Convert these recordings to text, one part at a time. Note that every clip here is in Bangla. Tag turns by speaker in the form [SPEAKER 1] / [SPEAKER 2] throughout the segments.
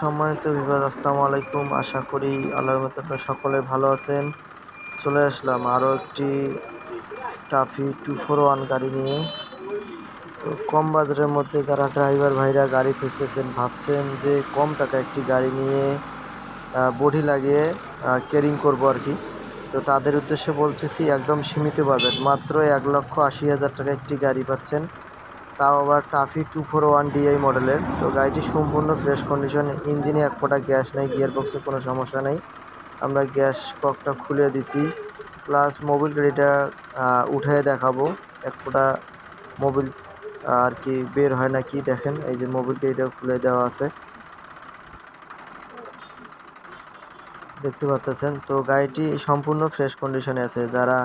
[SPEAKER 1] সম্মানিত ভিউয়ার্স, আসসালামু আলাইকুম। আশা করি আল্লাহর মতো আপনারা সকলে ভালো আছেন। চলে আসলাম আরও একটি টাফি 241 গাড়ি নিয়ে। তো কম বাজারের মধ্যে যারা ড্রাইভার ভাইরা গাড়ি খুঁজতেছেন, ভাবছেন যে কম টাকা একটি গাড়ি নিয়ে বডি লাগিয়ে কেরিং করবো আর কি, তো তাদের উদ্দেশ্যে বলতেছি একদম সীমিত বাজেট, মাত্র 1,80,000 টাকা একটি গাড়ি পাচ্ছেন, তাও আবার টাফি 241 ডিআই মডেলের। তো গাড়িটি সম্পূর্ণ ফ্রেশ কন্ডিশন, ইঞ্জিনে এক ফোঁটা গ্যাস নেই, গিয়ারবক্সে কোনো সমস্যা নেই। আমরা গ্যাস ককটা খুলে দিছি, প্লাস মোবিল গাড়িটা উঠে দেখাবো, এক ফোঁটা মোবিল আর কি বের হয় না কি, দেখেন এই যে মোবিল গাড়িটা খুলে দেওয়া আছে, দেখতে পাচ্ছেন। তো গাড়িটি সম্পূর্ণ ফ্রেশ কন্ডিশনে আছে। যারা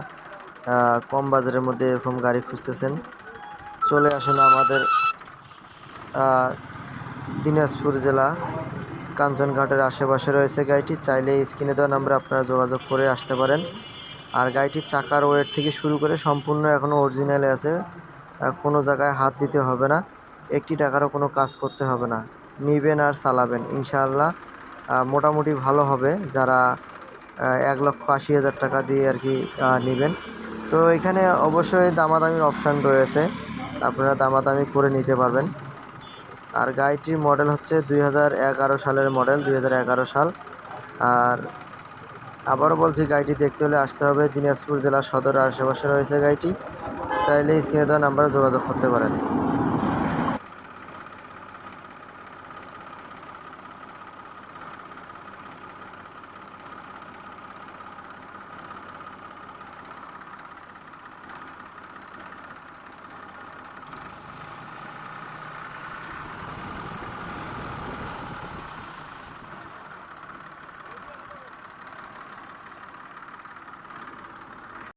[SPEAKER 1] কম বাজারের মধ্যে এরকম গাড়ি খুঁজতেছেন, চলে আসুন আমাদের দিনাজপুর জেলা কাঞ্চনঘাটের আশেপাশে রয়েছে গাড়িটি। চাইলে স্ক্রিনে দেওয়া নাম্বারে আপনারা যোগাযোগ করে আসতে পারেন। আর গাড়িটির চাকার ওয়েট থেকে শুরু করে সম্পূর্ণ এখনও অরিজিনালে আছে, কোনো জায়গায় হাত দিতে হবে না, একটি টাকারও কোনো কাজ করতে হবে না। নিবেন আর চালাবেন, ইনশাআল্লাহ মোটামুটি ভালো হবে। যারা 1,80,000 টাকা দিয়ে আর কি নেবেন, তো এখানে অবশ্যই দামাদামির অপশান রয়েছে, আপনারা দামাদামি করে নিতে পারবেন। আর গাড়িটির মডেল হচ্ছে 2011 সালের মডেল, 2011 সাল। আর আবারও বলছি, গাড়িটি দেখতে হলে আসতে হবে দিনাজপুর জেলা সদরের আশেপাশে রয়েছে গাড়িটি। চাইলে স্ক্রিনে দেওয়া নাম্বারে যোগাযোগ করতে পারেন।